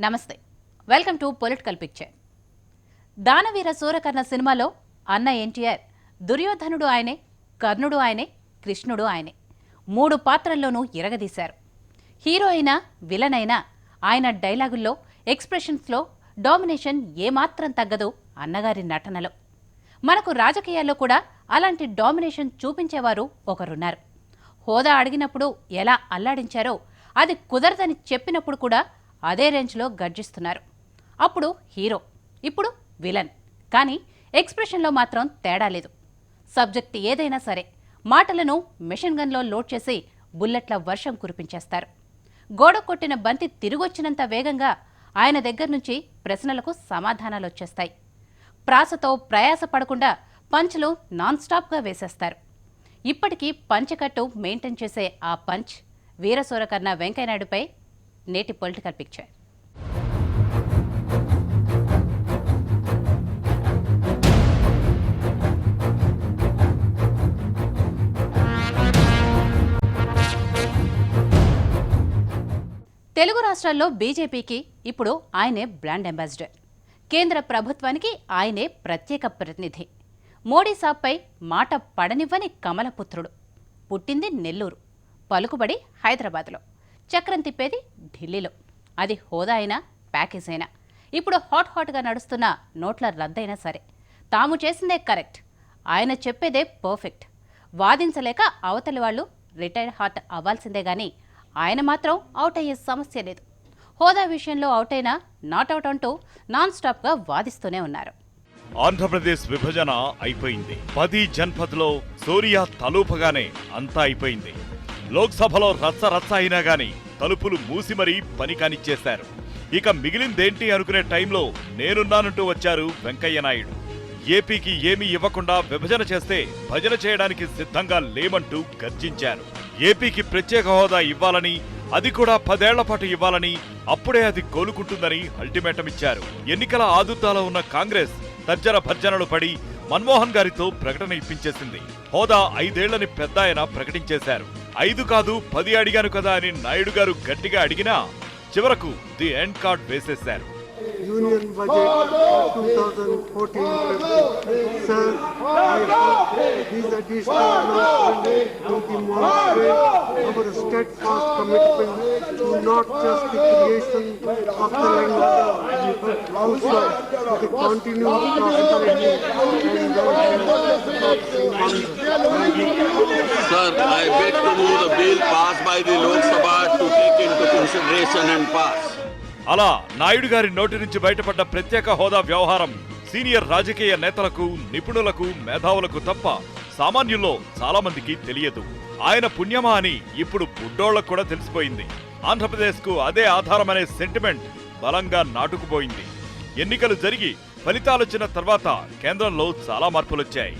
నమస్తే, welcome to political picture. దానవీర సూరకర్ణ సినిమాలో అన్న ఎన్టీఆర్ దుర్యోధనుడు ఆయనే, కర్ణుడు ఆయనే, కృష్ణుడు ఆయనే. 3 పాత్రల్లోనూ ఇరగదీశారు. హీరో అయినా విలన్ అయినా ఆయన డైలాగుల్లో, ఎక్స్ప్రెషన్స్లో డామినేషన్ ఏమాత్రం తగ్గదు అన్నగారి నటనలో. మనకు రాజకీయాల్లో కూడా అలాంటి డామినేషన్ చూపించేవారు ఒకరున్నారు. హోదా అడిగినప్పుడు ఎలా అల్లాడించారో, అది కుదరదని చెప్పినప్పుడు కూడా అదే రేంజ్లో గర్జిస్తున్నారు. అప్పుడు హీరో, ఇప్పుడు విలన్. కానీ ఎక్స్ప్రెషన్లో మాత్రం తేడా లేదు. సబ్జెక్ట్ ఏదైనా సరే మాటలను మెషిన్ గన్లో లోడ్ చేసి బుల్లెట్ల వర్షం కురిపించేస్తారు. గోడ కొట్టిన బంతి తిరిగొచ్చినంత వేగంగా ఆయన దగ్గర నుంచి ప్రశ్నలకు సమాధానాలు వచ్చేస్తాయి. ప్రాసతో ప్రయాస పడకుండా పంచ్లు నాన్ స్టాప్గా వేసేస్తారు. ఇప్పటికీ పంచకట్టు మెయింటైన్ చేసే ఆ పంచ్ వీర సూరకర్ణ వెంకయ్యనాయుడుపై నేటి పొలిటికల్ పిక్చర్. తెలుగు రాష్ట్రాల్లో బీజేపీకి ఇప్పుడు ఆయనే బ్రాండ్ అంబాసిడర్. కేంద్ర ప్రభుత్వానికి ఆయనే ప్రత్యేక ప్రతినిధి. మోడీ సాబ్పై మాట పడనివ్వని కమలపుత్రుడు. పుట్టింది నెల్లూరు, పలుకుబడి హైదరాబాద్లో, చక్రం తిప్పేది ఢిల్లీలో. అది హోదా అయినా, ప్యాకేజ్ అయినా. ఇప్పుడు హాట్గా నడుస్తున్న నోట్ల రద్దయినా సరే తాము చేసిందే కరెక్ట్, ఆయన చెప్పేదే పర్ఫెక్ట్. వాదించలేక అవతలి వాళ్ళు రిటైర్ హార్ట్ అవ్వాల్సిందే గాని ఆయన మాత్రం అవుట్ అయ్యే సమస్య లేదు. హోదా విషయంలో అవుట్ అయినా నాట్ అవుట్ అంటూ నాన్ స్టాప్గా వాదిస్తూనే ఉన్నారు. ఆంధ్రప్రదేశ్ విభజన అయిపోయింది. 10 జన్పథ్లో సోనియా తలూపగానే అంతా అయిపోయింది. లోక్సభలో రచ్చ అయినా గాని తలుపులు మూసి మరీ పని కానిచ్చేశారు. ఇక మిగిలిందేంటి అనుకునే టైంలో నేనున్నానంటూ వచ్చారు వెంకయ్యనాయుడు. ఏపీకి ఏమీ ఇవ్వకుండా విభజన చేస్తే భజన చేయడానికి సిద్ధంగా లేమంటూ గర్జించారు. ఏపీకి ప్రత్యేక హోదా ఇవ్వాలని, అది కూడా 10 ఏళ్ల పాటు ఇవ్వాలని, అప్పుడే అది కోలుకుంటుందని అల్టిమేటం ఇచ్చారు. ఎన్నికల ఆదుతాలో ఉన్న కాంగ్రెస్ తర్జన భర్జనలు పడి మన్మోహన్ గారితో ప్రకటన ఇప్పించేసింది. హోదా 5 ఏళ్లని పెద్ద ఆయన ప్రకటించేశారు. 5 కాదు 10 అడిగాను కదా అని నాయుడు గారు గట్టిగా అడిగినా చివరకు ది ఎండ్ కార్డ్ వేసేశారు. Union budget 2014-15. Sir, these additional announcements will demonstrate our steadfast commitment to not just the creation of the land, but also the continued prosperity and welfare of Sri Sir, I beg to move the bill passed by the Lok Sabha to take into consideration and pass. అలా నాయుడు గారి నోటి నుంచి బయటపడ్డ ప్రత్యేక హోదా వ్యవహారం senior రాజకీయ నేతలకు, నిపుణులకు, మేధావులకు తప్ప సామాన్యుల్లో చాలా మందికి తెలియదు. ఆయన పుణ్యమా అని ఇప్పుడు బుడ్డోళ్లకు కూడా తెలిసిపోయింది. ఆంధ్రప్రదేశ్ కు అదే ఆధారమనే సెంటిమెంట్ బలంగా నాటుకుపోయింది. ఎన్నికలు జరిగి ఫలితాలొచ్చిన తర్వాత కేంద్రంలో చాలా మార్పులొచ్చాయి.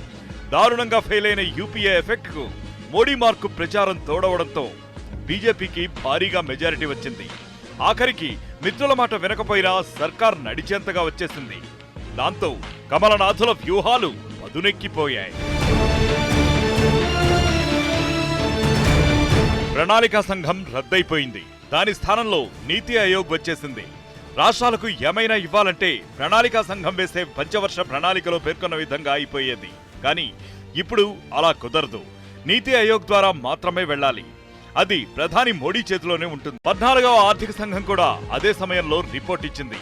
దారుణంగా ఫెయిల్ అయిన యూపీఏ ఎఫెక్ట్ కు మోడీ మార్కు ప్రచారం తోడవడంతో బీజేపీకి భారీగా మెజారిటీ వచ్చింది. ఆఖరికి మిత్రుల మాట వినకపోయినా సర్కార్ నడిచేంతగా వచ్చేసింది. దాంతో కమలనాథుల వ్యూహాలు పదునెక్కిపోయాయి. ప్రణాళికా సంఘం రద్దయిపోయింది. దాని స్థానంలో నీతి ఆయోగ్ వచ్చేసింది. రాష్ట్రాలకు ఏమైనా ఇవ్వాలంటే ప్రణాళికా సంఘం వేసే పంచవర్ష ప్రణాళికలో పేర్కొన్న విధంగా అయిపోయేది. కానీ ఇప్పుడు అలా కుదరదు. నీతి ఆయోగ్ ద్వారా మాత్రమే వెళ్ళాలి. అది ప్రధాని మోడీ చేతిలోనే ఉంటుంది. 14వ ఆర్థిక సంఘం కూడా అదే సమయంలో రిపోర్ట్ ఇచ్చింది.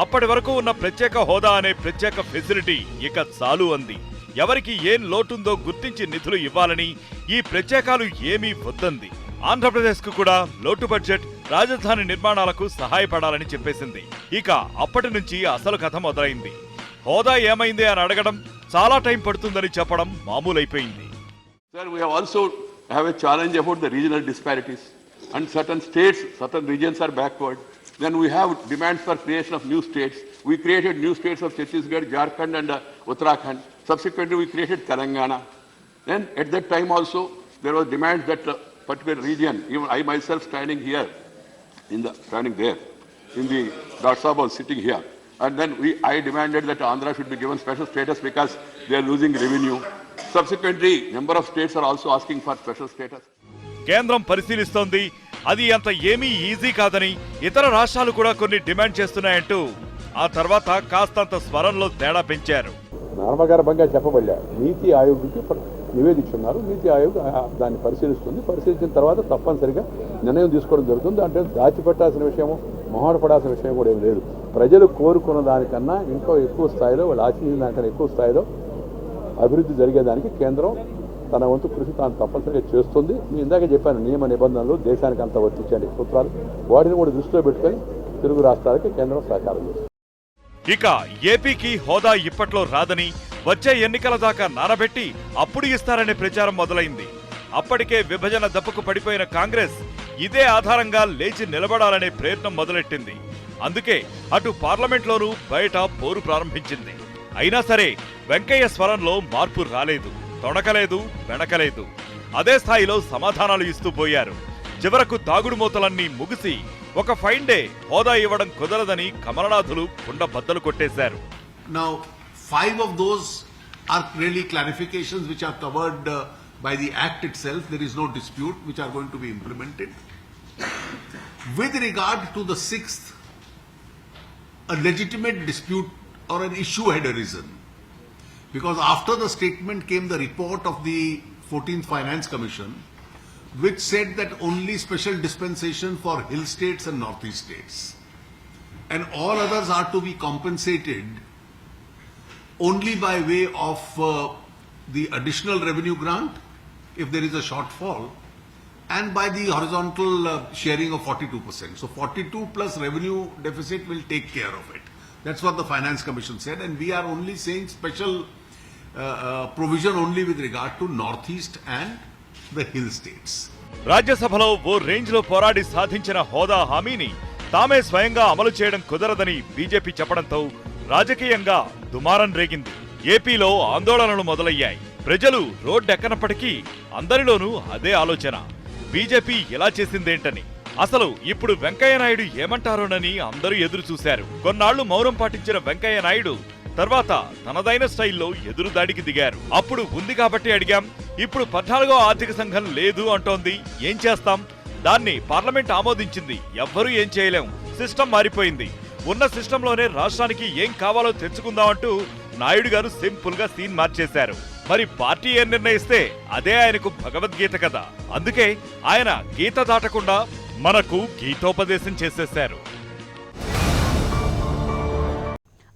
అప్పటి వరకు ఉన్న ప్రత్యేక హోదా అనే ప్రత్యేక ఫెసిలిటీ ఇక చాలు అంది. ఎవరికి ఏం లోటుందో గుర్తించి నిధులు ఇవ్వాలని, ఈ ప్రత్యేకాలు ఏమీ వద్దంది. ఆంధ్రప్రదేశ్ కు కూడా లోటు బడ్జెట్, రాజధాని నిర్మాణాలకు సహాయపడాలని చెప్పేసింది. ఇక అప్పటి నుంచి అసలు కథ మొదలైంది. హోదా ఏమైంది అని అడగడం, చాలా టైం పడుతుందని చెప్పడం మామూలైపోయింది. Have a challenge about the regional disparities, and certain states, certain regions are backward. Then we have demands for creation of new states. We created new states of Chhattisgarh, Jharkhand and Uttarakhand. Subsequently we created Telangana. Then at that time also there was demand that particular region, even I myself standing there in the Lok Sabha sitting here, and then I demanded that Andhra should be given special status because they are losing revenue. Subsequently, number of states are also asking for special status. కేంద్రం పరిశీలిస్తోంది. అది అంత ఏమీ easy కాదని ఇతర రాష్ట్రాలు కూడా కొన్ని డిమాండ్ చేస్తున్నాయంటూ ఆ తర్వాత కాస్తంత స్వరంలో తేడా పెంచారు. నామగర్భంగా చెప్పబడ్డా నీతి ఆయోగ్కి నివేదించున్నారు. నీతి ఆయోగ్ దాన్ని పరిశీలిస్తుంది. పరిశీలించిన తర్వాత తప్పనిసరిగా నిర్ణయం తీసుకోవడం జరుగుతుంది. అంటే దాచిపెట్టాల్సిన విషయము, మొహమాటపడాల్సిన విషయం కూడా ఏం లేదు. ప్రజలు కోరుకున్న దానికన్నా ఇంకా ఎక్కువ స్థాయిలో, వాళ్ళు ఆశించిన దానికన్నా ఎక్కువ స్థాయిలో అభివృద్ధి జరిగేదానికి కేంద్రం తన వంతు కృషి తాను తప్పనిసరిగా చేస్తుంది. నేను ఇందాక చెప్పాను, నియమ నిబంధనలు దేశానికి అంతా వర్తించండి సూత్రాలు, వాటిని కూడా దృష్టిలో పెట్టుకొని తెలుగు రాష్ట్రాలకి కేంద్రం సహకారం చేస్తుంది. ఇక ఏపీకి హోదా ఇప్పట్లో రాదని వచ్చే ఎన్నికల దాకా నానబెట్టి అప్పుడు ఇస్తారనే ప్రచారం మొదలైంది. అప్పటికే విభజన దెబ్బకు పడిపోయిన కాంగ్రెస్ ఇదే ఆధారంగా లేచి నిలబడాలనే ప్రయత్నం మొదలెట్టింది. అందుకే అటు పార్లమెంట్లోనూ బయట పోరు ప్రారంభించింది. అయినా సరే వెంకయ్య స్వరంలో మార్పు రాలేదు, తొణకలేదు, వెనకలేదు. అదే స్థాయిలో సమాధానాలు ఇస్తూ పోయారు. చివరకు తాగుడు మూతలన్నీ ముగిసి ఒక ఫైన్ డే హోదా ఇవ్వడం కుదరదని కమలనాథులు కుండ బద్దలు కొట్టేశారు. Now, 5 of those are really clarifications which are covered by the Act itself. There is no dispute, which are going to be implemented. With regard to the 6th, a legitimate dispute or an issue had arisen. Because after the statement came the report of the 14th Finance Commission, which said that only special dispensation for hill states and northeast states, and all others are to be compensated only by way of the additional revenue grant if there is a shortfall, and by the horizontal sharing of 42%. So 42 plus revenue deficit will take care of it. That's what the Finance Commission said, and we are only saying special provision only with regard to northeast and the hill states. రాజ్యసభలో ఓ range లో పోరాడి సాధించిన హోదా హామీని తామే స్వయంగా అమలు చేయడం కుదరదని బీజేపీ చెప్పడంతో రాజకీయంగా దుమారం రేగింది. ఏపీలో ఆందోళనలు మొదలయ్యాయి. ప్రజలు రోడ్డెక్కనప్పటికీ అందరిలోనూ అదే ఆలోచన, బీజేపీ ఇలా చేసిందేంటని. అసలు ఇప్పుడు వెంకయ్య నాయుడు ఏమంటారోనని అందరూ ఎదురు చూశారు. కొన్నాళ్లు మౌనం పాటించిన వెంకయ్య నాయుడు తర్వాత తనదైన స్టైల్లో ఎదురుదాడికి దిగారు. అప్పుడు ఉంది కాబట్టి అడిగాం, ఇప్పుడు 14వ ఆర్థిక సంఘం లేదు అంటోంది, ఏం చేస్తాం? దాన్ని పార్లమెంట్ ఆమోదించింది, ఎవ్వరూ ఏం చేయలేం, సిస్టమ్ మారిపోయింది, ఉన్న సిస్టంలోనే రాష్ట్రానికి ఏం కావాలో తెచ్చుకుందామంటూ నాయుడు గారు సింపుల్ గా సీన్ మార్చేశారు. మరి పార్టీ ఏం నిర్ణయిస్తే అదే ఆయనకు భగవద్గీత కదా. అందుకే ఆయన గీత దాటకుండా మనకు గీతోపదేశం చేసేశారు.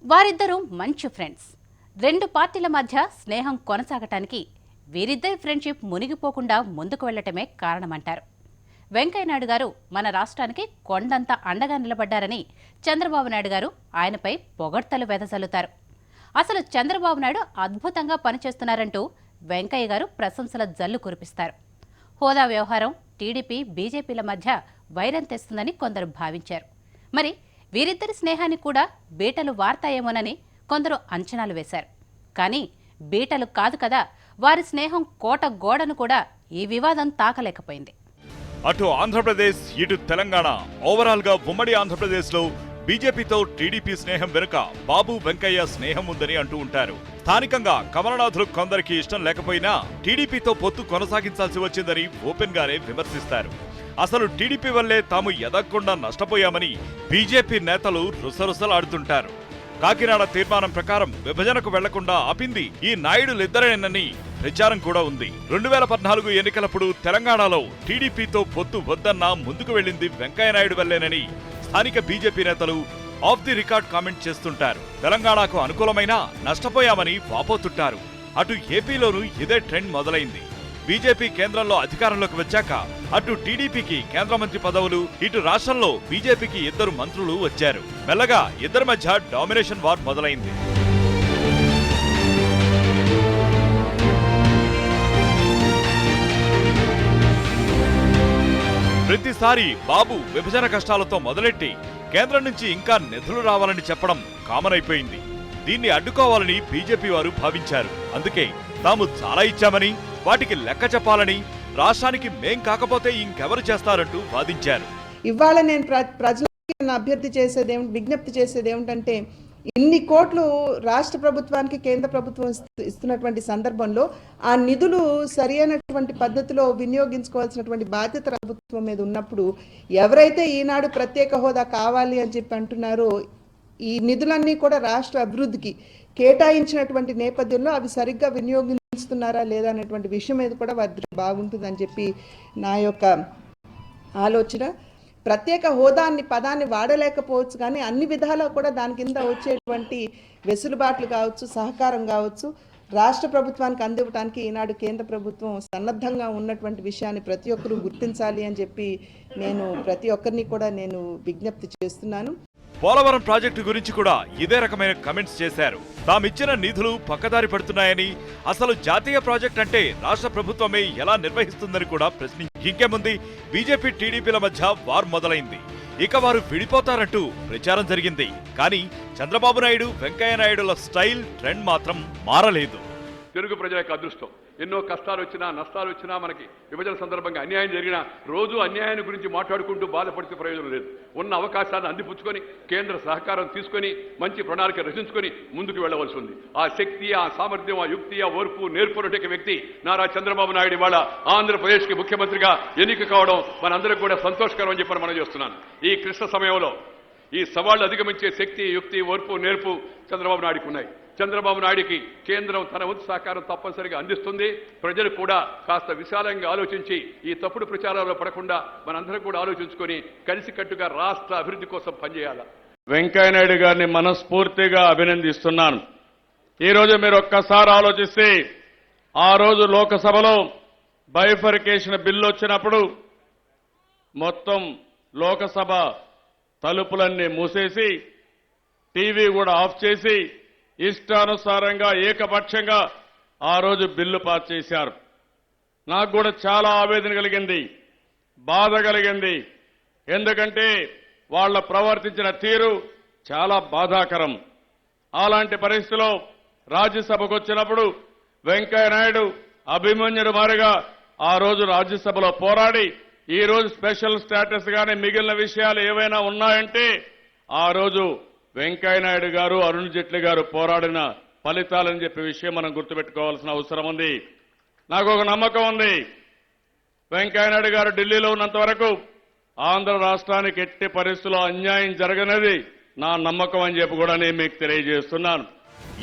వారిద్దరూ మంచి ఫ్రెండ్స్. 2 పార్టీల మధ్య స్నేహం కొనసాగటానికి వీరిద్దరి ఫ్రెండ్షిప్ మునిగిపోకుండా ముందుకు వెళ్లటమే కారణమంటారు. వెంకయ్యనాయుడు గారు మన రాష్ట్రానికి కొండంత అండగా నిలబడ్డారని చంద్రబాబు నాయుడు గారు ఆయనపై పొగడ్తలు వెదజల్లుతారు. అసలు చంద్రబాబు నాయుడు అద్భుతంగా పనిచేస్తున్నారంటూ వెంకయ్య గారు ప్రశంసల జల్లు కురిపిస్తారు. హోదా వ్యవహారం టీడీపీ బీజేపీల మధ్య వైరం తెస్తుందని కొందరు భావించారు. మరి వీరిద్దరి స్నేహాన్ని కూడా బీటలు వార్తాయేమోనని కొందరు అంచనాలు వేశారు. కానీ బీటలు కాదు కదా, వారి స్నేహం కోట గోడను కూడా ఈ వివాదం తాకలేకపోయింది. అటు ఆంధ్రప్రదేశ్, ఇటు తెలంగాణ, ఓవరాల్ గా ఉమ్మడి ఆంధ్రప్రదేశ్ లో బీజేపీతో టీడీపీ స్నేహం వెనుక బాబు వెంకయ్య స్నేహం ఉందని అంటూ ఉంటారు. స్థానికంగా కమలనాథులు కొందరికి ఇష్టం లేకపోయినా టీడీపీతో పొత్తు కొనసాగించాల్సి వచ్చిందని ఓపెన్ గానే విమర్శిస్తారు. అసలు టీడీపీ వల్లే తాము ఎదగకుండా నష్టపోయామని బీజేపీ నేతలు రుసరుసలాడుతుంటారు. కాకినాడ తీర్మానం ప్రకారం విభజనకు వెళ్లకుండా ఆపింది ఈ నాయుడులిద్దరేనని ప్రచారం కూడా ఉంది. 2014 ఎన్నికలప్పుడు తెలంగాణలో టీడీపీతో పొత్తు వద్దన్నా ముందుకు వెళ్లింది వెంకయ్యనాయుడు వల్లేనని స్థానిక బీజేపీ నేతలు ఆఫ్ ది రికార్డ్ కామెంట్ చేస్తుంటారు. తెలంగాణకు అనుకూలమైన నష్టపోయామని వాపోతుంటారు. అటు ఏపీలోనూ ఇదే ట్రెండ్ మొదలైంది. బీజేపీ కేంద్రంలో అధికారంలోకి వచ్చాక అటు టీడీపీకి కేంద్ర మంత్రి పదవులు, ఇటు రాష్ట్రంలో బీజేపీకి 2 మంత్రులు వచ్చారు. మెల్లగా ఇద్దరి మధ్య డామినేషన్ వార్ మొదలైంది. ప్రతిసారి బాబు విభజన కష్టాలతో మొదలెట్టి కేంద్రం నుంచి ఇంకా నిధులు రావాలని చెప్పడం కామన్ అయిపోయింది. దీన్ని అడ్డుకోవాలని బీజేపీ వారు భావించారు. అందుకే తాము చాలా ఇచ్చామని, వాటికి లెక్క చెప్పాలని, రాష్ట్రానికి మేం కాకపోతే ఇంకెవరు చేస్తారంటూ వాదించారు. ఇవాళ నేను ప్రజలకి అభ్యర్థి చేసేది విజ్ఞప్తి చేసేది ఏమిటంటే, ఇన్ని కోట్లు రాష్ట్ర ప్రభుత్వానికి కేంద్ర ప్రభుత్వం ఇస్తున్నటువంటి సందర్భంలో ఆ నిధులు సరి అయినటువంటి పద్ధతిలో వినియోగించుకోవాల్సినటువంటి బాధ్యత ప్రభుత్వం మీద ఉన్నప్పుడు ఎవరైతే ఈనాడు ప్రత్యేక హోదా కావాలి అని చెప్పి అంటున్నారో ఈ నిధులన్నీ కూడా రాష్ట్ర అభివృద్ధికి కేటాయించినటువంటి నేపథ్యంలో అవి సరిగ్గా వినియోగిస్తున్నారా లేదా అనేటువంటి విషయం మీద కూడా వారి బాగుంటుందని చెప్పి నా యొక్క ఆలోచన. ప్రత్యేక హోదా అన్ని పదాన్ని వాడలేకపోవచ్చు, కానీ అన్ని విధాలా కూడా దాని కింద వచ్చేటువంటి వెసులుబాట్లు కావచ్చు, సహకారం కావచ్చు రాష్ట్ర ప్రభుత్వానికి అందివ్వడానికి ఈనాడు కేంద్ర ప్రభుత్వం సన్నద్ధంగా ఉన్నటువంటి విషయాన్ని ప్రతి ఒక్కరూ గుర్తించాలి అని చెప్పి నేను ప్రతి ఒక్కరిని కూడా నేను విజ్ఞప్తి చేస్తున్నాను. పోలవరం ప్రాజెక్టు గురించి కూడా ఇదే రకమైన కమెంట్స్ చేశారు. తామిచ్చిన నిధులు పక్కదారి పడుతున్నాయని, అసలు జాతీయ ప్రాజెక్ట్ అంటే రాష్ట్ర ప్రభుత్వమే ఎలా నిర్వహిస్తుందని కూడా ప్రశ్నించారు. ఇంకేముంది, బీజేపీ టీడీపీల మధ్య వార్ మొదలైంది. ఇక వారు విడిపోతారంటూ ప్రచారం జరిగింది. కానీ చంద్రబాబు నాయుడు, వెంకయ్య నాయుడుల స్టైల్, ట్రెండ్ మాత్రం మారలేదు. తెలుగు ప్రజల యొక్క అదృష్టం, ఎన్నో కష్టాలు వచ్చినా నష్టాలు వచ్చినా, మనకి విభజన సందర్భంగా అన్యాయం జరిగినా రోజు అన్యాయాన్ని గురించి మాట్లాడుకుంటూ బాధపడితే ప్రయోజనం లేదు. ఉన్న అవకాశాన్ని అందిపుచ్చుకొని కేంద్ర సహకారం తీసుకొని మంచి ప్రణాళిక రచించుకొని ముందుకు వెళ్ళవలసి ఉంది. ఆ శక్తి, ఆ సామర్థ్యం, ఆ యుక్తి, ఆ ఓర్పు, నేర్పునటువంటి వ్యక్తి నారా చంద్రబాబు నాయుడు ఇవాళ ఆంధ్రప్రదేశ్కి ముఖ్యమంత్రిగా ఎన్నిక కావడం మనందరికీ కూడా సంతోషకరం అని చెప్పని మనం చేస్తున్నాను. ఈ క్లిష్ట సమయంలో ఈ సవాళ్లు అధిగమించే శక్తి, యుక్తి, ఓర్పు, నేర్పు చంద్రబాబు నాయుడుకి ఉన్నాయి. చంద్రబాబు నాయుడికి కేంద్రం తన వంతు సహకారం తప్పనిసరిగా అందిస్తుంది. ప్రజలు కూడా కాస్త విశాలంగా ఆలోచించి ఈ తప్పుడు ప్రచారాల్లో పడకుండా మనందరం కూడా ఆలోచించుకొని కలిసికట్టుగా రాష్ట్ర అభివృద్ధి కోసం పనిచేయాలి. వెంకయ్యనాయుడు గారిని మనస్ఫూర్తిగా అభినందిస్తున్నాను. ఈరోజు మీరు ఒక్కసారి ఆలోచిస్తే, ఆ రోజు లోకసభలో బైఫర్కేషన్ బిల్లు వచ్చినప్పుడు మొత్తం లోకసభ తలుపులన్నీ మూసేసి టీవీ కూడా ఆఫ్ చేసి ఇష్టానుసారంగా ఏకపక్షంగా ఆ రోజు బిల్లు పాస్ చేశారు. నాకు కూడా చాలా ఆవేదన కలిగింది, బాధ కలిగింది. ఎందుకంటే వాళ్ళ ప్రవర్తించిన తీరు చాలా బాధాకరం. అలాంటి పరిస్థితిలో రాజ్యసభకు వచ్చినప్పుడు వెంకయ్య నాయుడు అభిమన్యుడు మారిగా ఆ రోజు రాజ్యసభలో పోరాడి, ఈ రోజు స్పెషల్ స్టేటస్ గానే మిగిలిన విషయాలు ఏవైనా ఉన్నాయంటే ఆ రోజు వెంకయ్య నాయుడు గారు, అరుణ్ జైట్లీ గారు పోరాడిన ఫలితాలని చెప్పే విషయం మనం గుర్తుపెట్టుకోవాల్సిన అవసరం ఉంది. నాకు ఒక నమ్మకం ఉంది, వెంకయ్య నాయుడు గారు ఢిల్లీలో ఉన్నంత వరకు ఆంధ్ర రాష్ట్రానికి ఎట్టి పరిస్థితుల్లో అన్యాయం జరగనేది నా నమ్మకం అని చెప్పి కూడా నేను మీకు తెలియజేస్తున్నాను.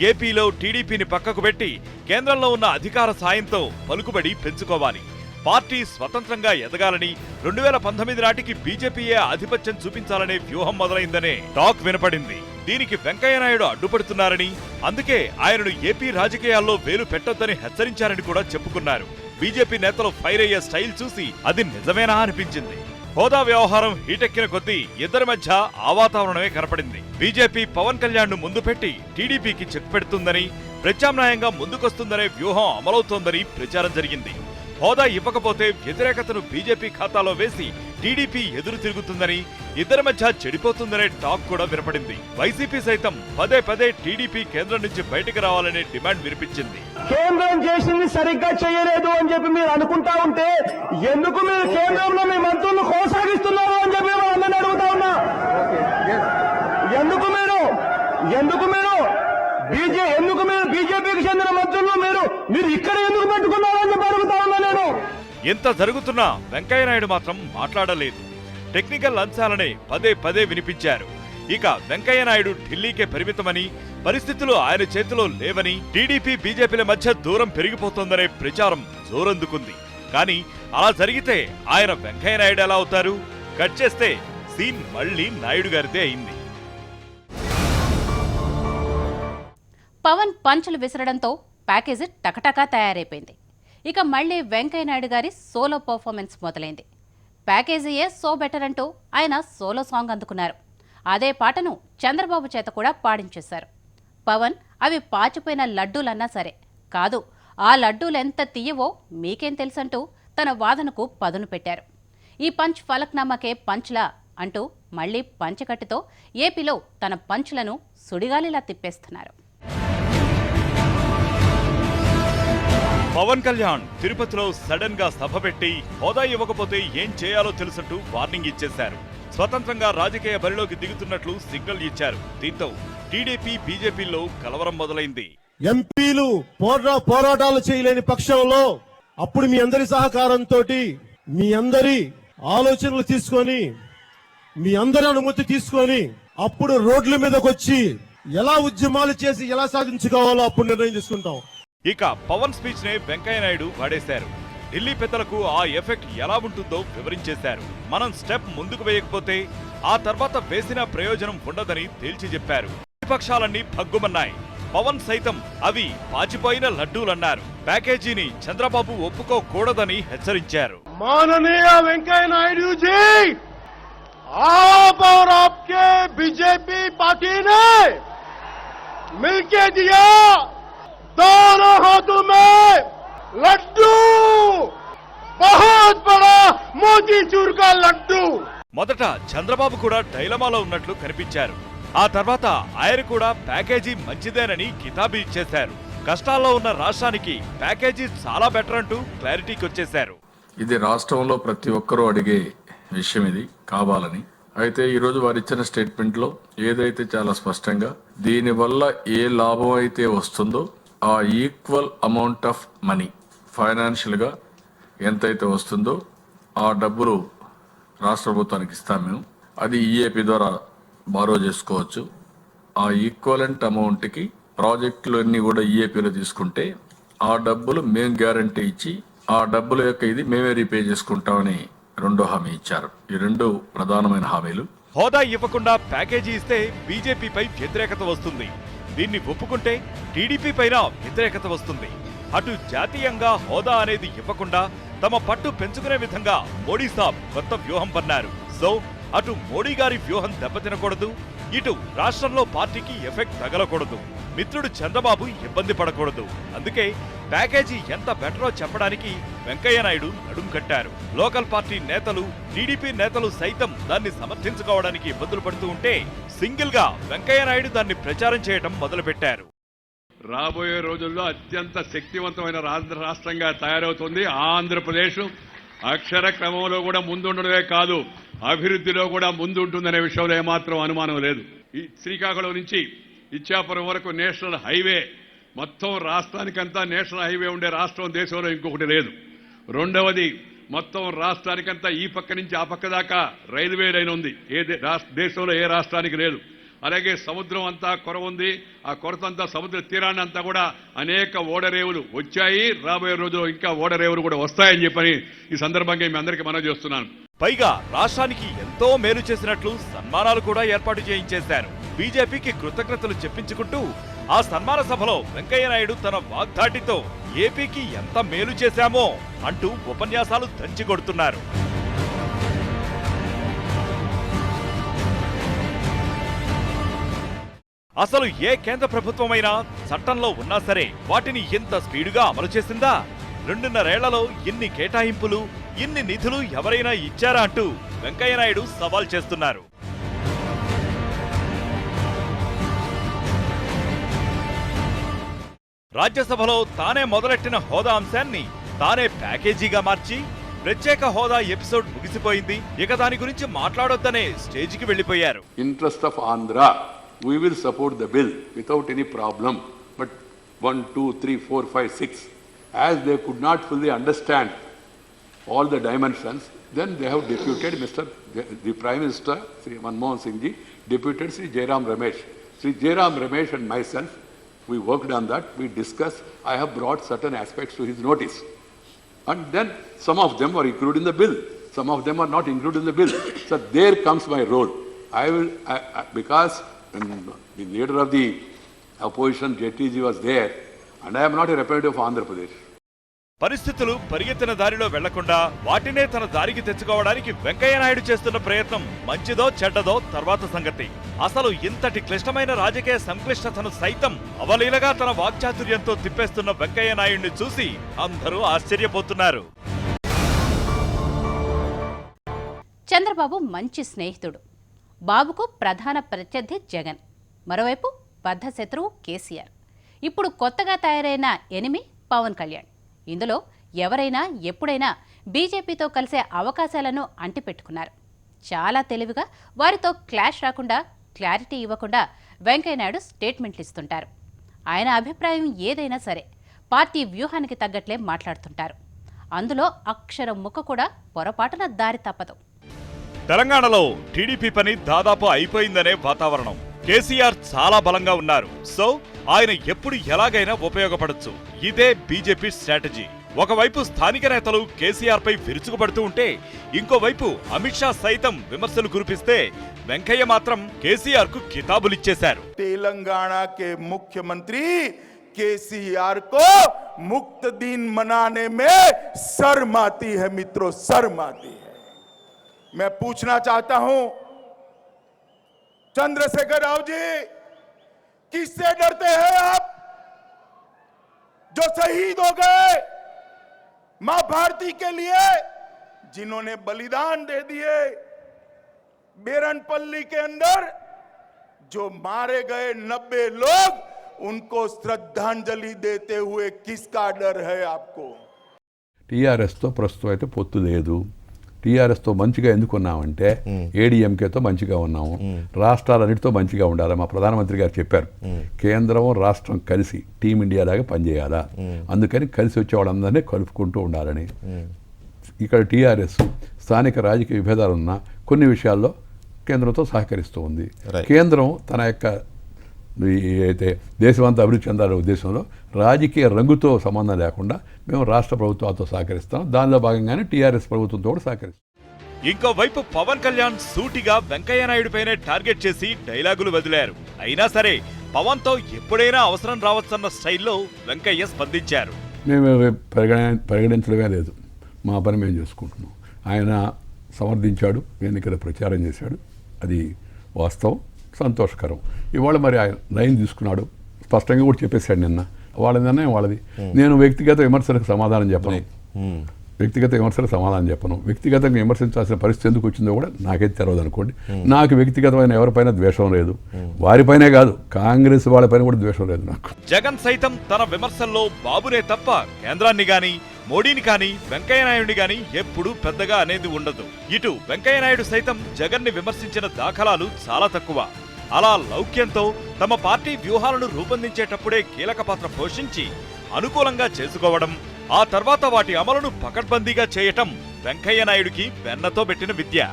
ఏపీలో టీడీపీని పక్కకు పెట్టి కేంద్రంలో ఉన్న అధికార సాయంతో పలుకుబడి పెంచుకోవాలి. పార్టీ స్వతంత్రంగా ఎదగాలని, 2019 నాటికి బీజేపీయే ఆధిపత్యం చూపించాలనే వ్యూహం మొదలైందనే టాక్ వినపడింది. దీనికి వెంకయ్య నాయుడు అడ్డుపడుతున్నారని, అందుకే ఆయనను ఏపీ రాజకీయాల్లో వేలు పెట్టొద్దని హెచ్చరించారని కూడా చెప్పుకున్నారు. బీజేపీ నేతలు ఫైర్ అయ్యే స్టైల్ చూసి అది నిజమేనా అనిపించింది. హోదా వ్యవహారం హీటెక్కిన కొద్దీ ఇద్దరి మధ్య ఆ వాతావరణమే కనపడింది. బీజేపీ పవన్ కళ్యాణ్ ను ముందు పెట్టి టీడీపీకి చెక్ పెడుతుందని, ప్రత్యామ్నాయంగా ముందుకొస్తుందనే వ్యూహం అమలవుతోందని ప్రచారం జరిగింది. హోదా ఇవ్వకపోతే వ్యతిరేకతను బీజేపీ ఖాతాలో వేసి టీడీపీ ఎదురు తిరుగుతుందని, ఇద్దరి మధ్య చెడిపోతుందనే టాక్ కూడా వినపడింది. వైసీపీ సైతం పదే పదే టీడీపీ కేంద్రం నుంచి బయటకు రావాలనే డిమాండ్ వినిపించింది. కేంద్రం చేసింది సరిగ్గా చేయలేదు అని చెప్పి మీరు అనుకుంటా ఉంటే ఎందుకు మీరు కేంద్రంలో మీ మంత్రులను కొనసాగిస్తున్నారు అని చెప్పి అందరిని అడుగుతా ఉన్నా. ఎందుకు మీరు బీజేపీకి చెందిన మంత్రులు మీరు ఇక్కడ ఎందుకు పెట్టుకున్నారు అని చెప్పి అడుగుతా ఉన్నా నేను. ఎంత జరుగుతున్నా వెంకయ్య నాయుడు మాత్రం మాట్లాడలేదు. టెక్నికల్ అంశాలనే పదే పదే వినిపించారు. ఇక వెంకయ్య నాయుడు ఢిల్లీకే పరిమితమని, పరిస్థితులు ఆయన చేతిలో లేవని, టీడీపీ బీజేపీల మధ్య దూరం పెరిగిపోతోందనే ప్రచారం జోరందుకుంది. కానీ అలా జరిగితే ఆయన వెంకయ్య నాయుడు ఎలా అవుతారు? కట్ చేస్తే సీన్ మళ్లీ నాయుడు గారిదే అయింది. పవన్ పంచులు విసరడంతో ప్యాకేజీ టకటకా తయారైపోయింది. ఇక మళ్లీ వెంకయ్య నాయుడు గారి సోలో పర్ఫార్మెన్స్ మొదలైంది. ప్యాకేజీయే సో బెటర్ అంటూ ఆయన సోలో సాంగ్ అందుకున్నారు. అదే పాటను చంద్రబాబు చేత కూడా పాడించేశారు. పవన్ అవి పాచిపోయిన లడ్డూలన్నా సరే, కాదు ఆ లడ్డూలెంత తీయవో మీకేం తెలుసంటూ తన వాదనకు పదును పెట్టారు. ఈ పంచ్ ఫలక్నామాకే పంచ్లా అంటూ మళ్లీ పంచకట్టుతో ఏపీలో తన పంచ్లను సుడిగాలిలా తిప్పేస్తున్నారు. పవన్ కళ్యాణ్ తిరుపతిలో సడన్ గా సభ పెట్టి హోదా ఇవ్వకపోతే ఏం చేయాలో తెలుసంటూ వార్నింగ్ ఇచ్చేశారు. స్వతంత్రంగా రాజకీయ బరిలోకి దిగుతున్నట్లు సిగ్నల్ ఇచ్చారు. దీంతో టీడీపీ బీజేపీలో కలవరం మొదలైంది. ఎంపీలు పోరాటాలు చేయలేని పక్షంలో అప్పుడు మీ అందరి సహకారంతో మీ అందరి ఆలోచనలు తీసుకొని మీ అందరి అనుమతి తీసుకొని అప్పుడు రోడ్ల మీదకి వచ్చి ఎలా ఉద్యమాలు చేసి ఎలా సాధించుకోవాలో అప్పుడు నిర్ణయం తీసుకుంటాం. ఇక పవన్ స్పీచ్ నే వెంకయ్య నాయుడు వాడేశారు. ఢిల్లీ పెద్దలకు ఆ ఎఫెక్ట్ ఎలా ఉంటుందో వివరించేశారు. మనం స్టెప్ ముందుకు వేయకపోతే ఆ తర్వాత వేసిన ప్రయోజనం ఉండదని తేల్చి చెప్పారు. విపక్షాలన్నీ భగ్గుమన్నాయి. పవన్ సైతం అవి పాచిపోయిన లడ్డూలన్నారు. ప్యాకేజీని చంద్రబాబు ఒప్పుకోకూడదని హెచ్చరించారు. माननीय वेंकैया नायडू जी, आप और आपके बीजेपी पार्टी ने मिलके दिया दोनों हाथों में लड्डू, बहुत बड़ा मोतीचूर का लड्डू. మొదట చంద్రబాబు కూడా డైలమాలో ఉన్నట్లు కనిపించారు. ఆ తర్వాత ఆయన కూడా ప్యాకేజీ మంచిదేనని కితాబీ ఇచ్చేశారు. కష్టాల్లో ఉన్న రాష్ట్రానికి ప్యాకేజీ చాలా బెటర్ అంటూ క్లారిటీకి వచ్చేశారు. ఇది రాష్ట్రంలో ప్రతి ఒక్కరూ అడిగే విషయం, ఇది కావాలని. అయితే ఈరోజు వారు ఇచ్చిన స్టేట్మెంట్లో ఏదైతే చాలా స్పష్టంగా దీనివల్ల ఏ లాభం అయితే వస్తుందో ఆ ఈక్వల్ అమౌంట్ ఆఫ్ మనీ ఫైనాన్షియల్గా ఎంతైతే వస్తుందో ఆ డబ్బులు రాష్ట్ర ప్రభుత్వానికి ఇస్తాం మేము. అది ఈఏపీ ద్వారా బారో చేసుకోవచ్చు. ఆ ఈక్వలెంట్ అమౌంట్కి ప్రాజెక్టులు అన్నీ కూడా ఈఏపీలో తీసుకుంటే ఆ డబ్బులు మేము గ్యారంటీ ఇచ్చి ఆ డబ్బుల యొక్క ఇది మేమే రీపే చేసుకుంటామని రెండో హామీ ఇచ్చారు. ఈ రెండు ప్రధానమైన హామీలు. హోదా ఇవ్వకుండా ప్యాకేజీ ఇస్తే బీజేపీపై వ్యతిరేకత వస్తుంది. దీన్ని ఒప్పుకుంటే టీడీపీ పైన వ్యతిరేకత వస్తుంది. అటు జాతీయంగా హోదా అనేది ఇవ్వకుండా తమ పట్టు పెంచుకునే విధంగా మోడీ సాబ్ కొత్త వ్యూహం పన్నారు. సో అటు మోడీ గారి వ్యూహం దెబ్బతినకూడదు, ఇటు రాష్ట్రంలో పార్టీకి ఎఫెక్ట్ తగలకూడదు, మిత్రుడు చంద్రబాబు ఇబ్బంది పడకూడదు. అందుకే ప్యాకేజీ ఎంత బెటరో చెప్పడానికి వెంకయ్య నాయుడు నడుం కట్టారు. లోకల్ పార్టీ నేతలు, టీడీపీ నేతలు సైతం దాన్ని సమర్థించుకోవడానికి ఇబ్బందులు పడుతూ ఉంటే సింగిల్ గా వెంకయ్య నాయుడు దాన్ని ప్రచారం చేయడం మొదలుపెట్టారు. రాబోయే రోజుల్లో అత్యంత శక్తివంతమైన రాష్ట్రంగా తయారవుతుంది ఆంధ్రప్రదేశ్. అక్షర క్రమంలో కూడా ముందుండడమే కాదు, అభివృద్ధిలో కూడా ముందుంటుందనే విషయంలో ఏమాత్రం అనుమానం లేదు. ఈ శ్రీకాకుళం నుంచి ఇచ్చాపురం వరకు నేషనల్ హైవే, మొత్తం రాష్ట్రానికంతా నేషనల్ హైవే ఉండే రాష్ట్రం దేశంలో ఇంకొకటి లేదు. రెండవది, మొత్తం రాష్ట్రానికంతా ఈ పక్క నుంచి ఆ పక్క దాకా రైల్వే లైన్ ఉంది. దేశంలో ఏ రాష్ట్రానికి లేదు. అలాగే సముద్రం అంతా కొర ఉంది. ఆ కొరత అంతా సముద్ర తీరాన్ని అంతా కూడా అనేక ఓడరేవులు వచ్చాయి. రాబోయే రోజుల్లో ఇంకా ఓడరేవులు కూడా వస్తాయని చెప్పని ఈ సందర్భంగా మీ అందరికీ మనవి చేస్తున్నాను. పైగా రాష్ట్రానికి ఎంతో మేలు చేసినట్లు సన్మానాలు కూడా ఏర్పాటు చేయించేశారు. బీజేపీకి కృతజ్ఞతలు చెప్పించుకుంటూ ఆ సన్మాన సభలో వెంకయ్య నాయుడు తన వాగ్దాటితో ఏపీకి ఎంత మేలు చేశామో అంటూ ఉపన్యాసాలు దంచికొడుతున్నారు. అసలు ఏ కేంద్ర ప్రభుత్వమైనా చట్టంలో ఉన్నా సరే వాటిని ఇంత స్పీడుగా అమలు చేసిందా? 2.5 ఏళ్లలో ఇన్ని కేటాయింపులు, ఇన్ని నిధులు ఎవరైనా ఇచ్చారా అంటూ వెంకయ్య నాయుడు సవాల్ చేస్తున్నారు. రాజ్యసభలో తానే మొదలెట్టిన హోదా అంశాన్ని తానే ప్యాకేజీగా మార్చి ప్రత్యేక హోదా ఎపిసోడ్ ముగిసిపోయింది. ఇక దాని గురించి మాట్లాడొద్దనే స్టేజికి వెళ్లిపోయారు. Interest of Andhra, we will support the bill without any problem. But 1, 2, 3, 4, 5, 6, as they could not fully understand all the dimensions, then they have deputed the Prime Minister, Sri Manmohan Singh ji, deputed Sri Jairam Ramesh. Sri Jairam Ramesh and myself, we worked on that, we discussed, I have brought certain aspects to his notice. And then some of them were included in the bill, some of them are not included in the bill. So there comes my role. Because the leader of the opposition, JTG, was there, and I am not a representative of Andhra Pradesh. పరిస్థితులు పరిగెత్తిన దారిలో వెళ్లకుండా వాటినే తన దారికి తెచ్చుకోవడానికి వెంకయ్య నాయుడు చేస్తున్న ప్రయత్నం మంచిదో చెడ్డదో తర్వాత సంగతి. అసలు ఇంతటి క్లిష్టమైన రాజకీయ సంక్లిష్టతను సైతం అవలీలగా తన వాక్చాతుర్యంతో తిప్పేస్తున్న వెంకయ్య నాయుడిని చూసి అందరూ ఆశ్చర్యపోతున్నారు. చంద్రబాబు మంచి స్నేహితుడు. బాబుకు ప్రధాన ప్రత్యర్థి జగన్, మరోవైపు బద్ధ శత్రువు కేసీఆర్, ఇప్పుడు కొత్తగా తయారైన ఎనిమి పవన్ కళ్యాణ్. ఇందులో ఎవరైనా ఎప్పుడైనా బీజేపీతో కలిసే అవకాశాలను అంటిపెట్టుకున్నారు. చాలా తెలివిగా వారితో క్లాష్ రాకుండా, క్లారిటీ ఇవ్వకుండా వెంకయ్యనాయుడు స్టేట్మెంట్లు ఇస్తుంటారు. ఆయన అభిప్రాయం ఏదైనా సరే పార్టీ వ్యూహానికి తగ్గట్లే మాట్లాడుతుంటారు. అందులో అక్షరం ముక్క కూడా పొరపాటున దారి తప్పదు. తెలంగాణలో టీడీపీ పని దాదాపు అయిపోయిందనే వాతావరణం. కేసీఆర్ చాలా బలంగా ఉన్నారు. సో ఆయన ఎప్పుడు ఎలాగైనా ఉపయోగపడొచ్చు. ఇదే బీజేపీ స్ట్రాటజీ. ఒకవైపు స్థానిక నేతలు కేసీఆర్ పై విరుచుకుపడుతూ ఉంటే, ఇంకోవైపు అమిత్ షా సైతం విమర్శలు కురిపిస్తే వెంకయ్య మాత్రం కేసీఆర్ కు కితాబులిచ్చేశారు. तेलंगाना के मुख्यमंत्री केसीआर को मुक्त दिन मनाने में शर्म आती है मित्रों, शर्म आती है। मैं पूछना चाहता हूं चंद्रशेखर राव जी, किससे डरते हैं आप जो शहीद हो गए मां भारती के लिए, जिन्होंने बलिदान दे दिए? बेरनपल्ली के अंदर जो मारे गए 90 लोग, उनको श्रद्धांजलि देते हुए किसका डर है आपको? టీఆర్ఎస్తో ప్రస్తుతం అయితే పొత్తు లేదు. టీఆర్ఎస్తో మంచిగా ఎందుకున్నామంటే ఏడీఎంకేతో మంచిగా ఉన్నాము, రాష్ట్రాలన్నిటితో మంచిగా ఉండాలి. మా ప్రధానమంత్రి గారు చెప్పారు, కేంద్రం రాష్ట్రం కలిసి టీమిండియా లాగా పనిచేయాలా, అందుకని కలిసి వచ్చే వాళ్ళందరినీ కలుపుకుంటూ ఉండాలని. ఇక్కడ టీఆర్ఎస్ స్థానిక రాజకీయ విభేదాలు ఉన్న కొన్ని విషయాల్లో కేంద్రంతో సహకరిస్తూ ఉంది. కేంద్రం తన యొక్క అయితే దేశమంతా అభివృద్ధి చెందాలనే ఉద్దేశంలో రాజకీయ రంగుతో సంబంధం లేకుండా మేము రాష్ట్ర ప్రభుత్వాలతో సహకరిస్తాం. దానిలో భాగంగానే టీఆర్ఎస్ ప్రభుత్వంతో కూడా సహకరిస్తాం. ఇంకోవైపు పవన్ కళ్యాణ్ సూటిగా వెంకయ్య నాయుడుపైనే టార్గెట్ చేసి డైలాగులు వదిలారు. అయినా సరే పవన్ తో ఎప్పుడైనా అవసరం రావచ్చన్న స్టైల్లో వెంకయ్య స్పందించారు. మేము పరిగణించడమే లేదు, మా పని మేము చేసుకుంటున్నాం. ఆయన సమర్థించాడు, ఎన్నికల ప్రచారం చేశాడు, అది వాస్తవం, సంతోషకరం. ఇవాళ మరి ఆయన లైన్ తీసుకున్నాడు, స్పష్టంగా కూడా చెప్పేశాడు నిన్న. వాళ్ళ నిర్ణయం వాళ్ళది. నేను వ్యక్తిగత విమర్శలకు సమాధానం చెప్పను, వ్యక్తిగతంగా విమర్శించాల్సిన పరిస్థితి ఎందుకు వచ్చిందో కూడా నాకైతే తెలియదు అనుకోండి. నాకు వ్యక్తిగతమైన ఎవరిపైన ద్వేషం లేదు, వారిపైనే కాదు కాంగ్రెస్ వాళ్ళపైన కూడా ద్వేషం లేదు నాకు. జగన్ సైతం తన విమర్శల్లో బాబునే తప్ప కేంద్రాన్ని గాని మోడీని కానీ వెంకయ్య నాయుడిని కానీ ఎప్పుడూ పెద్దగా అనేది ఉండదు. ఇటు వెంకయ్య నాయుడు సైతం జగన్ ని విమర్శించిన దాఖలాలు చాలా తక్కువ. అలా లౌక్యంతో తమ పార్టీ వ్యూహాలను రూపొందించేటప్పుడే కీలక పాత్ర పోషించి అనుకూలంగా చేసుకోవడం, ఆ తర్వాత వాటి అమలును పకడ్బందీగా చేయటం వెంకయ్య నాయుడికి వెన్నతో పెట్టిన విద్య.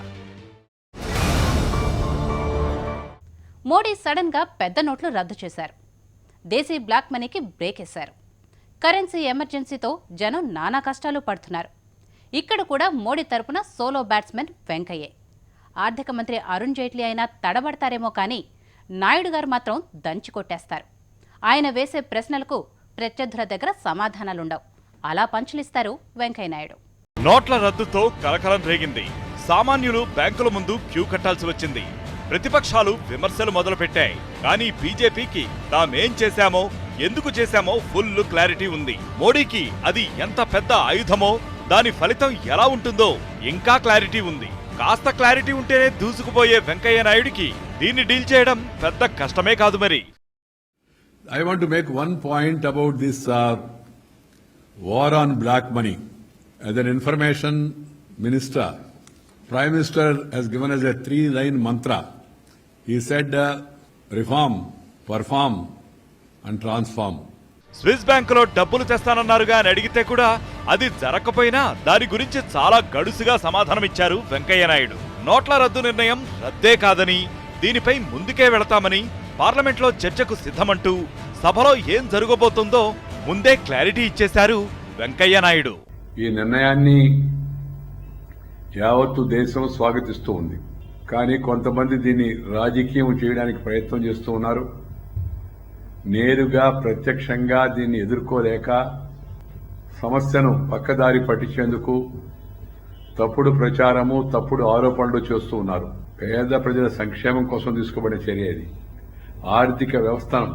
మోడీ సడన్ గా పెద్ద నోట్లు రద్దు చేశారు. దేశీ బ్లాక్ మనీకి బ్రేక్ వేశారు. కరెన్సీ ఎమర్జెన్సీతో జనం నానా కష్టాలు పడుతున్నారు. ఇక్కడ కూడా మోడీ తరపున సోలో బ్యాట్స్మెన్ వెంకయ్యే. ఆర్థిక మంత్రి అరుణ్ జైట్లీ అయినా తడబడతారేమో కానీ నాయుడు గారు మాత్రం దంచి కొట్టేస్తారు. ఆయన వేసే ప్రశ్నలకు ప్రత్యర్థుల దగ్గర సమాధానాలుండవు. అలా పంచులిస్తారు వెంకయ్య నాయుడు. నోట్ల రద్దుతో కలకలం రేగింది. సామాన్యులు బ్యాంకుల ముందు క్యూ కట్టాల్సి వచ్చింది. ప్రతిపక్షాలు విమర్శలు మొదలుపెట్టాయి. కానీ బీజేపీకి తామేం చేశామో, ఎందుకు చేశామో ఫుల్ క్లారిటీ ఉంది. మోడీకి అది ఎంత పెద్ద ఆయుధమో, దాని ఫలితం ఎలా ఉంటుందో ఇంకా క్లారిటీ ఉంది. కాస్త క్లారిటీ ఉంటేనే దూసుకుపోయే వెంకయ్య నాయుడికి దీన్ని డీల్ చేయడం పెద్ద కష్టమే కాదు మరి. I want to make one point about this war on black money. As an information minister, Prime Minister has given us a 3-line mantra. He said, reform, perform and transform. Swiss బ్యాంకులో డబ్బులు తెస్తానన్నారుగా అని అడిగితే కూడా అది జరగకపోయినా దాని గురించి చాలా గడుసుగా సమాధానమిచ్చారు వెంకయ్య నాయుడు. నోట్ల రద్దు నిర్ణయం రద్దే కాదని, దీనిపై ముందుకే వెళతామని, పార్లమెంట్లో చర్చకు సిద్ధమంటూ సభలో ఏం జరగబోతుందో ముందే క్లారిటీ ఇచ్చేశారు వెంకయ్య నాయుడు. ఈ నిర్ణయాన్ని యావత్తు దేశం స్వాగతిస్తూ ఉంది. కానీ కొంతమంది దీన్ని రాజకీయం చేయడానికి ప్రయత్నం చేస్తూ ఉన్నారు. నేరుగా ప్రత్యక్షంగా దీన్ని ఎదుర్కోలేక సమస్యను పక్కదారి పట్టించేందుకు తప్పుడు ప్రచారము, తప్పుడు ఆరోపణలు చేస్తూ ఉన్నారు. పేద ప్రజల సంక్షేమం కోసం తీసుకోబడిన చర్య ఇది. ఆర్థిక వ్యవస్థను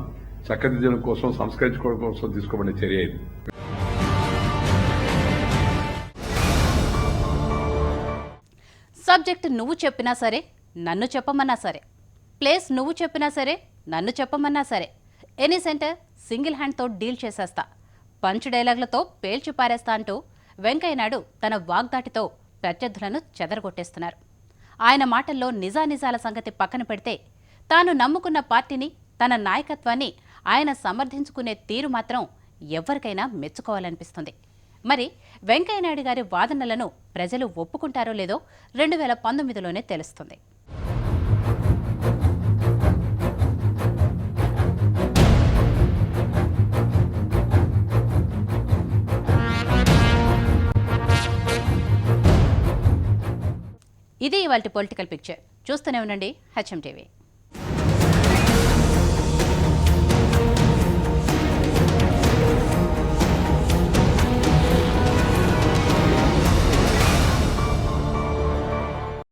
చక్కదిద్దడం కోసం, సంస్కరించుకోవడం కోసం తీసుకోబడిన చర్య ఇది. సబ్జెక్ట్ నువ్వు చెప్పినా సరే, నన్ను చెప్పమన్నా సరే, ప్లేస్ నువ్వు చెప్పినా సరే, నన్ను చెప్పమన్నా సరే, ఎనీ సెంటర్ సింగిల్ హ్యాండ్తో డీల్ చేసేస్తా, పంచ్ డైలాగులతో పేల్చి పారేస్తా అంటూ వెంకయ్య నాయుడు తన వాగ్దాటితో ప్రత్యర్థులను చెదరగొట్టేస్తున్నారు. ఆయన మాటల్లో నిజానిజాల సంగతి పక్కన పెడితే తాను నమ్ముకున్న పార్టీని, తన నాయకత్వాన్ని ఆయన సమర్థించుకునే తీరు మాత్రం ఎవరికైనా మెచ్చుకోవాలనిపిస్తుంది. మరి వెంకయ్యనాయుడు గారి వాదనలను ప్రజలు ఒప్పుకుంటారో లేదో 2019లోనే తెలుస్తుంది. ఇది ఇవాల్టి పొలిటికల్ పిక్చర్. చూస్తూనే ఉండండి HM TV.